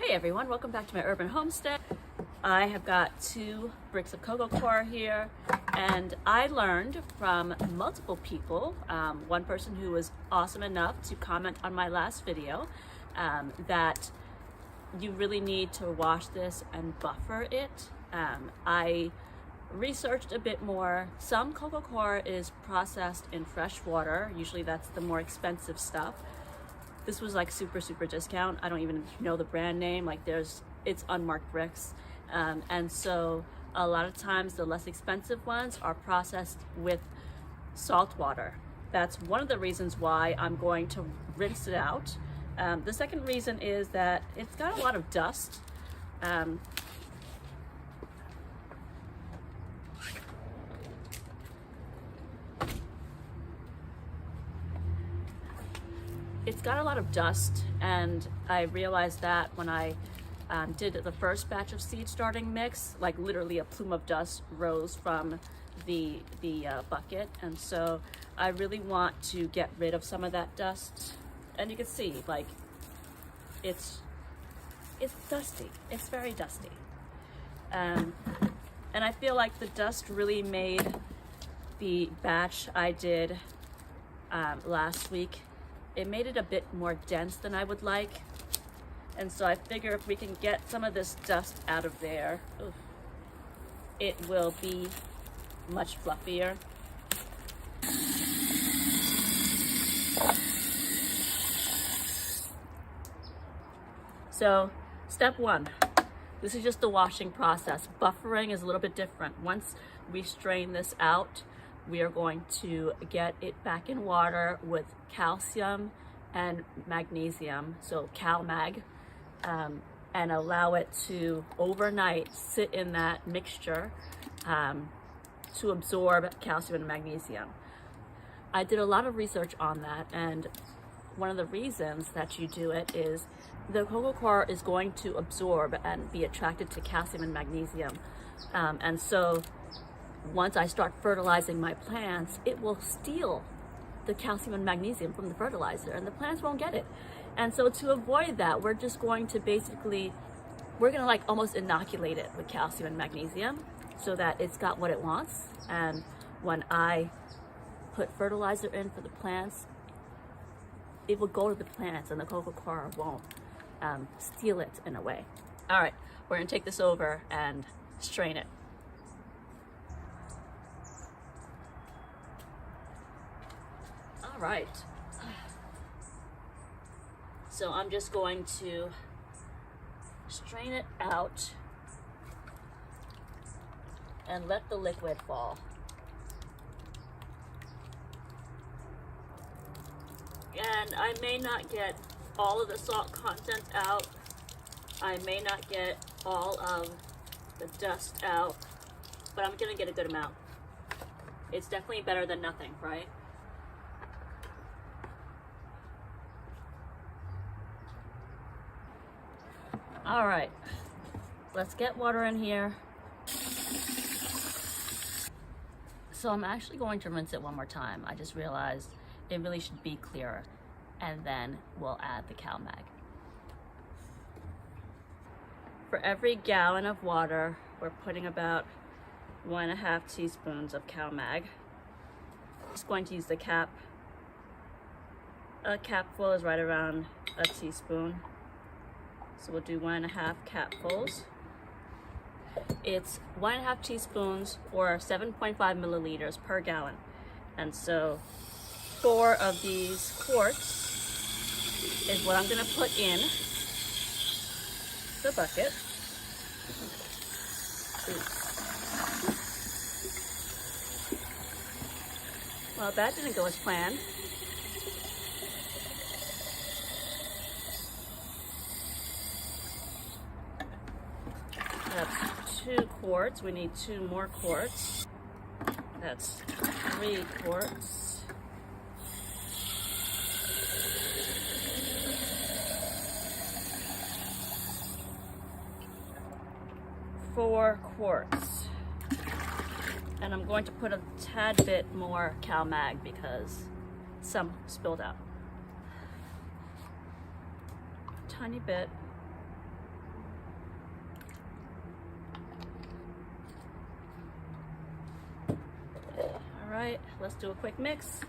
Hey everyone, welcome back to my urban homestead. I have got 2 bricks of Coco Coir here, and I learned from multiple people, one person who was awesome enough to comment on my last video, that you really need to wash this and buffer it. I researched a bit more. Some Coco Coir is processed in fresh water. Usually that's the more expensive stuff. This was like super discount. I don't even know the brand name. Like it's unmarked bricks. And so a lot of times the less expensive ones are processed with salt water. That's one of the reasons why I'm going to rinse it out. The second reason is that it's got a lot of dust. It's got a lot of dust, and I realized that when I did the first batch of seed starting mix, like literally a plume of dust rose from the bucket, and so I really want to get rid of some of that dust. And you can see, like, it's dusty. It's very dusty, and I feel like the dust really made the batch I did last week. It made it a bit more dense than I would like. And so I figure if we can get some of this dust out of there, it will be much fluffier. So step 1, this is just the washing process. Buffering is a little bit different. Once we strain this out, we are going to get it back in water with calcium and magnesium, so CalMag, and allow it to overnight sit in that mixture to absorb calcium and magnesium. I did a lot of research on that, and one of the reasons that you do it is the Coco Coir is going to absorb and be attracted to calcium and magnesium, and so once I start fertilizing my plants, it will steal the calcium and magnesium from the fertilizer, and the plants won't get it. And so to avoid that, we're just going to we're gonna like almost inoculate it with calcium and magnesium so that it's got what it wants. And when I put fertilizer in for the plants, it will go to the plants, and the Coco Coir won't steal it in a way. All right, we're gonna take this over and strain it. All right, so I'm just going to strain it out and let the liquid fall. And I may not get all of the salt content out. I may not get all of the dust out, but I'm gonna get a good amount. It's definitely better than nothing, right? All right, let's get water in here. So I'm actually going to rinse it one more time. I just realized it really should be clearer, and then we'll add the CalMag. For every gallon of water, we're putting about 1.5 teaspoons of CalMag. Just going to use the cap. A capful is right around a teaspoon. So we'll do 1.5 capfuls. It's 1.5 teaspoons or 7.5 milliliters per gallon. And so 4 of these quarts is what I'm gonna put in the bucket. Well, that didn't go as planned. That's 2 quarts. We need 2 more quarts. That's 3 quarts. Four quarts. And I'm going to put a tad bit more CalMag because some spilled out. Tiny bit. right, let's do a quick mix.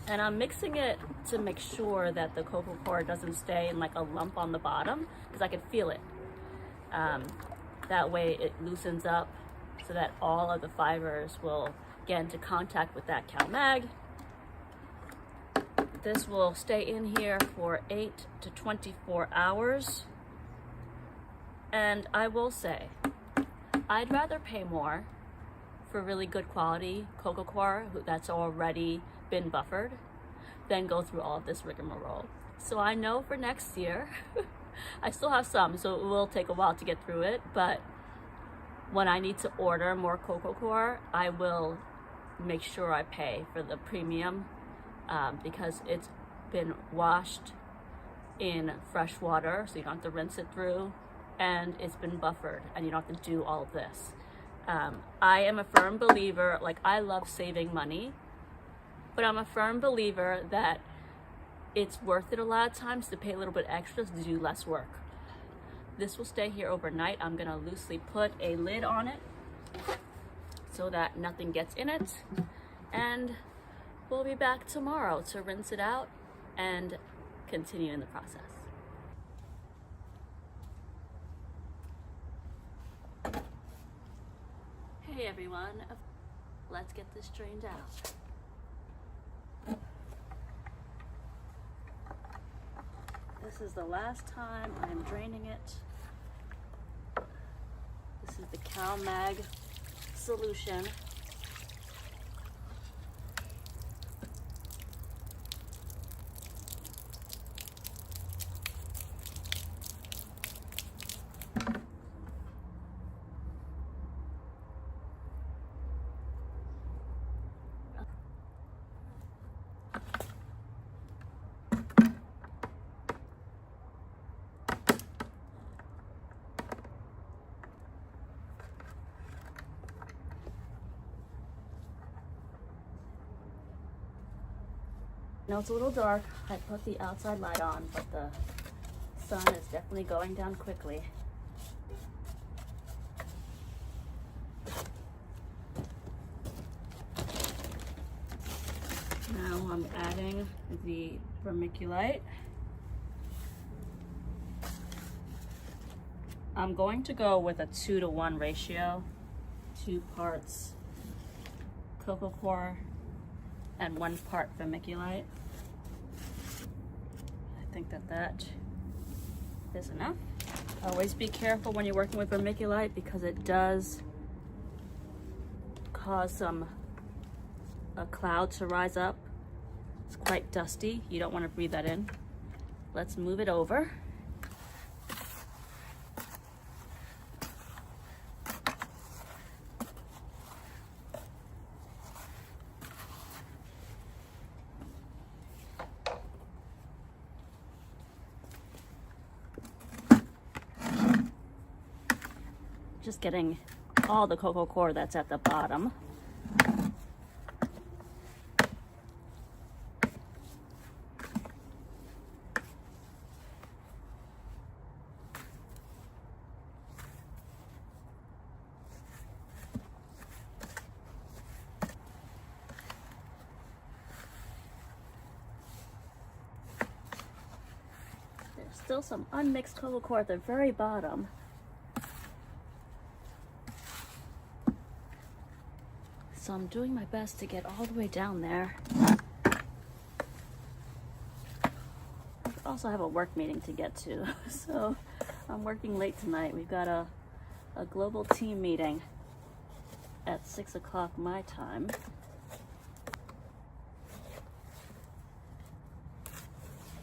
And I'm mixing it to make sure that the Coco Coir doesn't stay in like a lump on the bottom, because I can feel it. That way it loosens up so that all of the fibers will get into contact with that cal mag. This will stay in here for 8 to 24 hours. And I will say, I'd rather pay more for really good quality Coco Coir that's already been buffered than go through all of this rigmarole. So I know for next year, I still have some, so it will take a while to get through it, but when I need to order more Coco Coir, I will make sure I pay for the premium because it's been washed in fresh water, so you don't have to rinse it through, and it's been buffered, and you don't have to do all of this. I am a firm believer, like I love saving money, but I'm a firm believer that it's worth it a lot of times to pay a little bit extra to do less work. This will stay here overnight. I'm gonna loosely put a lid on it so that nothing gets in it. And we'll be back tomorrow to rinse it out and continue in the process. Hey everyone, let's get this drained out. This is the last time I'm draining it. This is the cal mag solution. Now it's a little dark. I put the outside light on, but the sun is definitely going down quickly. Now I'm adding the vermiculite. I'm going to go with a 2-to-1 ratio, 2 parts Coco Coir and 1 part vermiculite. I think that is enough. Always be careful when you're working with vermiculite because it does cause a cloud to rise up. It's quite dusty. You don't want to breathe that in. Let's move it over. Just getting all the Coco Coir that's at the bottom. There's still some unmixed Coco Coir at the very bottom. So I'm doing my best to get all the way down there. I also have a work meeting to get to, so I'm working late tonight. We've got a global team meeting at 6 o'clock my time.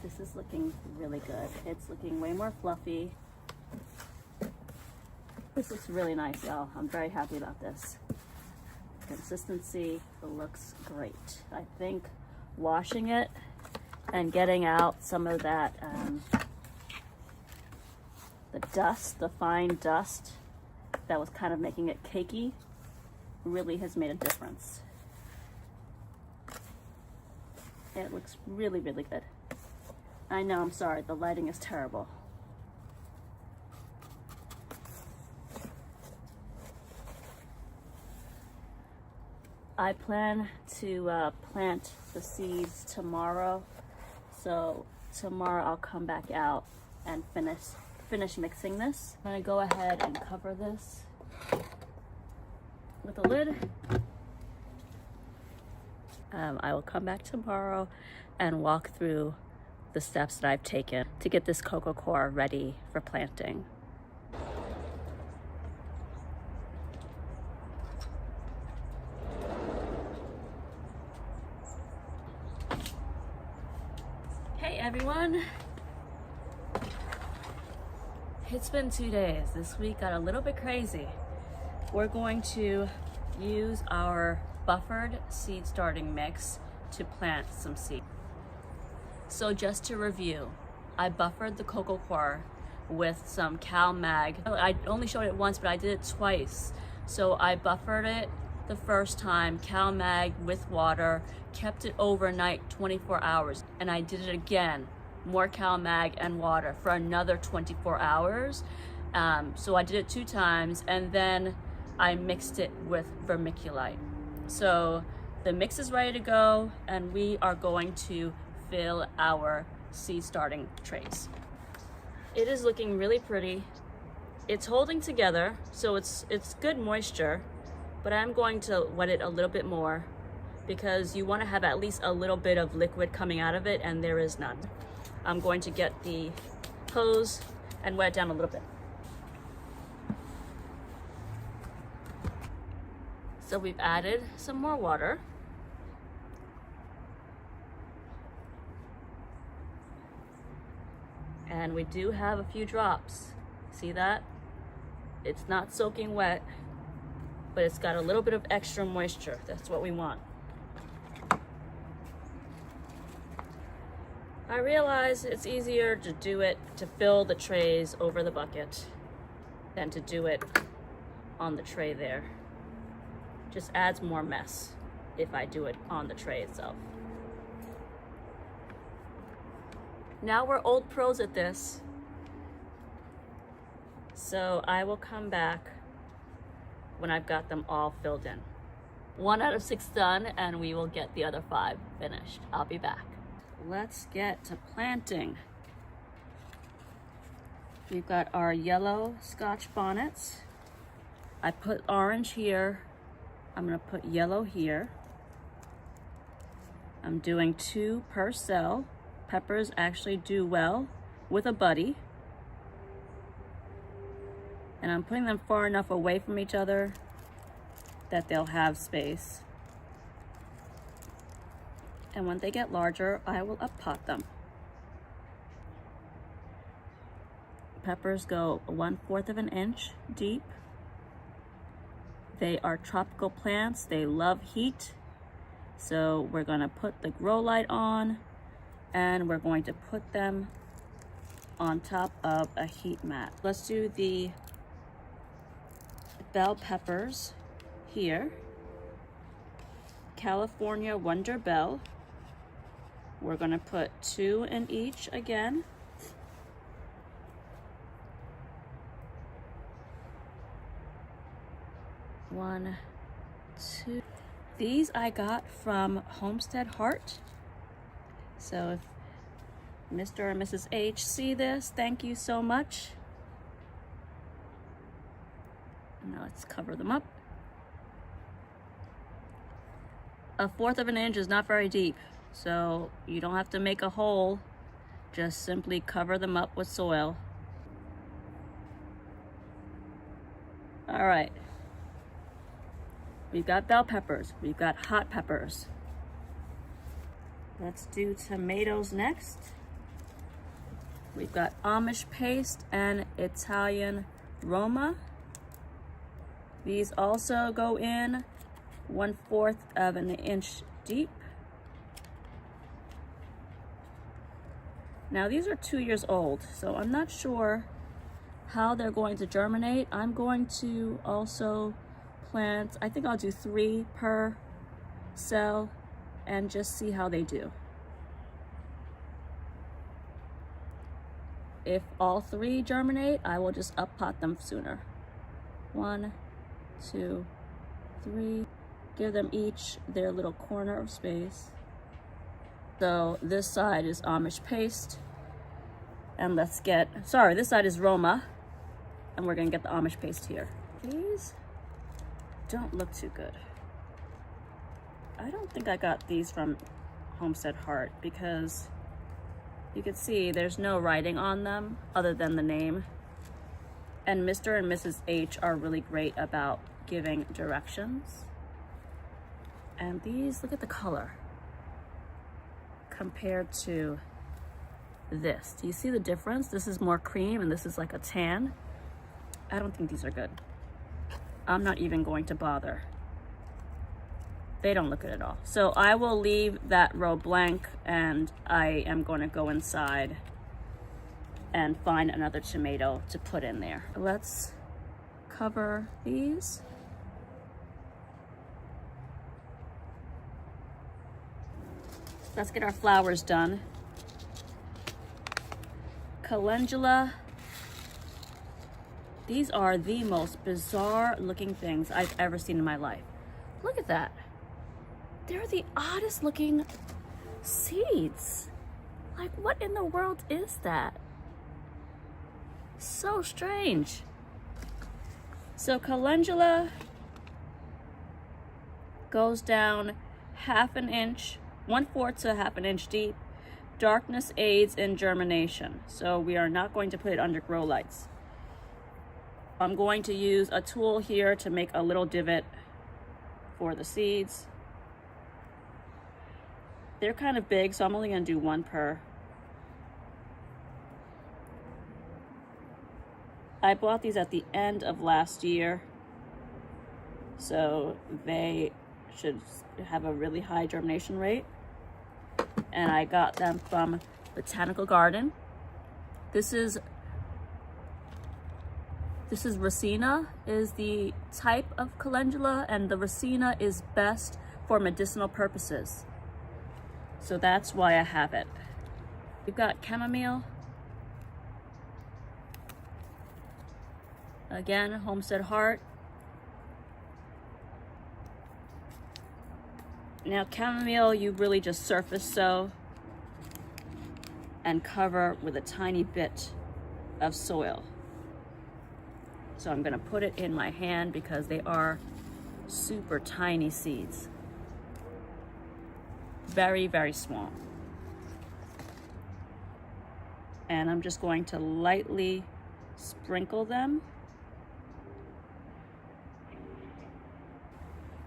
This is looking really good. It's looking way more fluffy. This looks really nice, y'all. I'm very happy about this. Consistency looks great. I think washing it and getting out some of that the dust, the fine dust that was kind of making it cakey, really has made a difference. It looks really, really good. I know, I'm sorry, the lighting is terrible. I plan to plant the seeds tomorrow. So tomorrow I'll come back out and finish mixing this. I'm gonna go ahead and cover this with a lid. I will come back tomorrow and walk through the steps that I've taken to get this Coco Coir ready for planting. Hey everyone! It's been 2 days. This week got a little bit crazy. We're going to use our buffered seed starting mix to plant some seed. So just to review, I buffered the Coco Coir with some Cal Mag. I only showed it once, but I did it twice. So I buffered it the first time, Cal Mag with water, kept it overnight 24 hours, and I did it again, more Cal Mag and water for another 24 hours. So I did it 2 times, and then I mixed it with vermiculite. So the mix is ready to go, and we are going to fill our seed starting trays. It is looking really pretty. It's holding together, so it's good moisture, but I'm going to wet it a little bit more because you want to have at least a little bit of liquid coming out of it, and there is none. I'm going to get the hose and wet it down a little bit. So we've added some more water. And we do have a few drops. See that? It's not soaking wet, but it's got a little bit of extra moisture. That's what we want. I realize it's easier to do it, to fill the trays over the bucket than to do it on the tray there. Just adds more mess if I do it on the tray itself. Now we're old pros at this, so I will come back when I've got them all filled in. 1 out of 6 done, and we will get the other 5 finished. I'll be back. Let's get to planting. We've got our yellow scotch bonnets. I put orange here. I'm gonna put yellow here. I'm doing 2 per cell. Peppers actually do well with a buddy. And I'm putting them far enough away from each other that they'll have space. And when they get larger, I will up-pot them. Peppers go 1/4 of an inch deep. They are tropical plants. They love heat. So we're gonna put the grow light on, and we're going to put them on top of a heat mat. Let's do the bell peppers here. California Wonder Bell. We're gonna put 2 in each again. One, 2. These I got from Homestead Heart. So if Mr. and Mrs. H see this, thank you so much. Now let's cover them up. 1/4 of an inch is not very deep, so you don't have to make a hole. Just simply cover them up with soil. All right. We've got bell peppers. We've got hot peppers. Let's do tomatoes next. We've got Amish paste and Italian Roma. These also go in 1/4 of an inch deep. Now these are 2 years old, so I'm not sure how they're going to germinate. I'm going to also plant, I think I'll do 3 per cell and just see how they do. If all 3 germinate, I will just up pot them sooner. 1, 2, 3. Give them each their little corner of space. So this side is Amish paste. And let's get, sorry, this side is Roma. And we're gonna get the Amish paste here. These don't look too good. I don't think I got these from Homestead Heart because you can see there's no writing on them other than the name. And Mr. and Mrs. H are really great about giving directions. And these, look at the color compared to this. Do you see the difference? This is more cream and this is like a tan. I don't think these are good. I'm not even going to bother. They don't look good at all. So I will leave that row blank and I am going to go inside and find another tomato to put in there. Let's cover these. Let's get our flowers done. Calendula. These are the most bizarre looking things I've ever seen in my life. Look at that. They're the oddest looking seeds. Like, what in the world is that? So strange. So calendula goes down 1/2 inch, 1/4 to 1/2 inch deep. Darkness aids in germination. So we are not going to put it under grow lights. I'm going to use a tool here to make a little divot for the seeds. They're kind of big, so I'm only going to do 1 per. I bought these at the end of last year, so they should have a really high germination rate. And I got them from Botanical Garden. This is Racina is the type of calendula, and the Racina is best for medicinal purposes. So that's why I have it. We've got chamomile. Again, Homestead Heart. Now chamomile, you really just surface sow and cover with a tiny bit of soil. So I'm gonna put it in my hand because they are super tiny seeds. Very, very small. And I'm just going to lightly sprinkle them.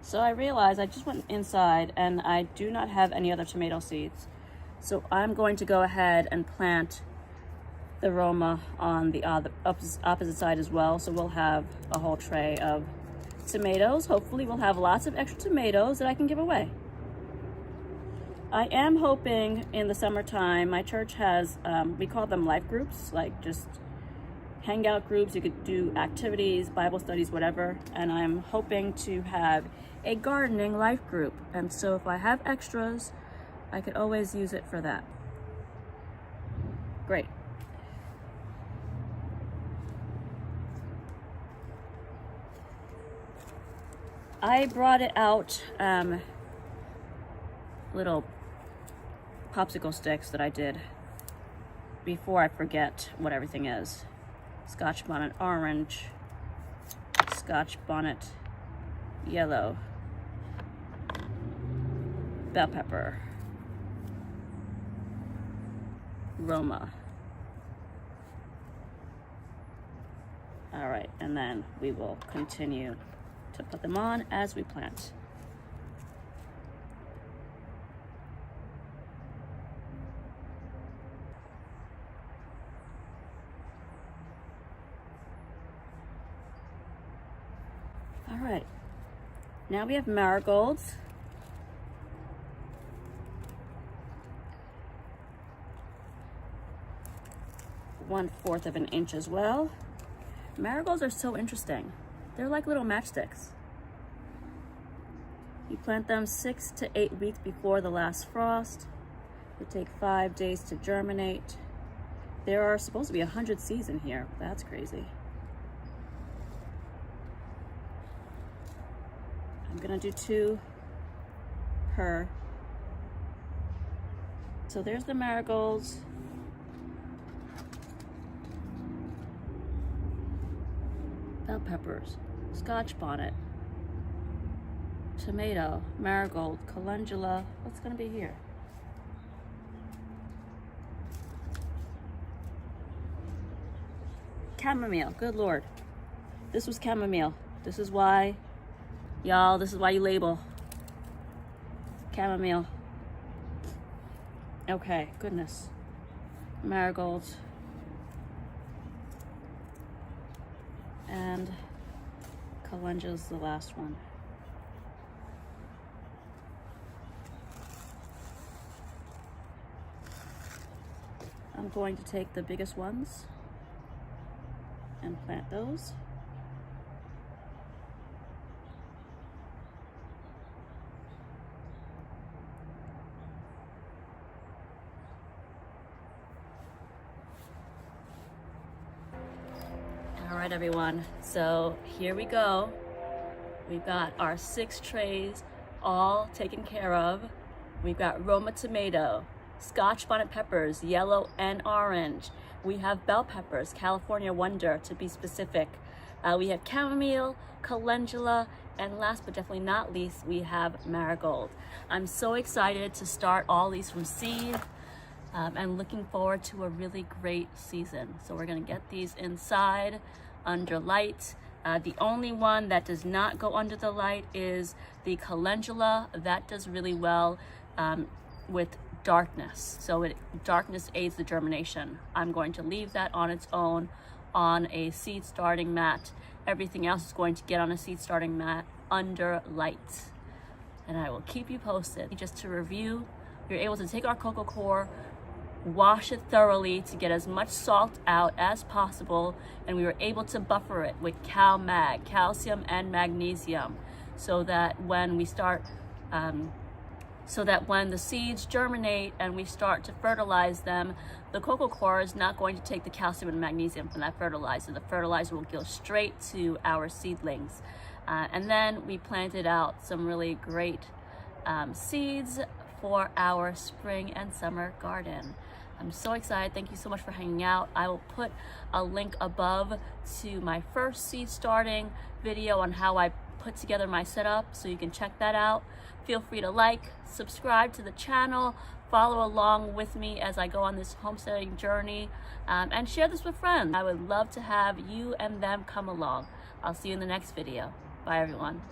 So I realized I just went inside and I do not have any other tomato seeds. So I'm going to go ahead and plant the Roma on the opposite side as well. So we'll have a whole tray of tomatoes. Hopefully we'll have lots of extra tomatoes that I can give away. I am hoping in the summertime, my church has, we call them life groups, like just hangout groups. You could do activities, Bible studies, whatever. And I'm hoping to have a gardening life group. And so if I have extras, I could always use it for that. Great. I brought it out, little popsicle sticks that I did before I forget what everything is. Scotch bonnet orange, Scotch bonnet yellow, bell pepper, Roma. All right, and then we will continue to put them on as we plant. All right, now we have marigolds. One-fourth of an inch as well. Marigolds are so interesting. They're like little matchsticks. You plant them 6 to 8 weeks before the last frost. They take 5 days to germinate. There are supposed to be 100 seeds in here. That's crazy. I'm gonna do 2 per. So there's the marigolds. Bell peppers, scotch bonnet, tomato, marigold, calendula. What's gonna be here? Chamomile, good Lord. This was chamomile. This is why, y'all, this is why you label. Chamomile. Okay, goodness. Marigolds. And calendula's the last one. I'm going to take the biggest ones and plant those. All right, everyone, so here we go. We've got our 6 trays all taken care of. We've got Roma tomato, scotch bonnet peppers, yellow and orange. We have bell peppers, California Wonder to be specific. We have chamomile, calendula, and last but definitely not least, we have marigold. I'm so excited to start all these from seed and looking forward to a really great season. So we're gonna get these inside under light. The only one that does not go under the light is the calendula. That does really well with darkness. So darkness aids the germination. I'm going to leave that on its own on a seed starting mat. Everything else is going to get on a seed starting mat under light. And I will keep you posted. Just to review, you're able to take our Coco Coir, wash it thoroughly to get as much salt out as possible, and we were able to buffer it with CalMag, calcium and magnesium, so that when we start so that when the seeds germinate and we start to fertilize them, the Coco Coir is not going to take the calcium and magnesium from that fertilizer. The fertilizer will go straight to our seedlings. And then we planted out some really great seeds for our spring and summer garden. I'm so excited. Thank you so much for hanging out. I will put a link above to my first seed starting video on how I put together my setup, so you can check that out. Feel free to like, subscribe to the channel, follow along with me as I go on this homesteading journey, and share this with friends. I would love to have you and them come along. I'll see you in the next video. Bye, everyone.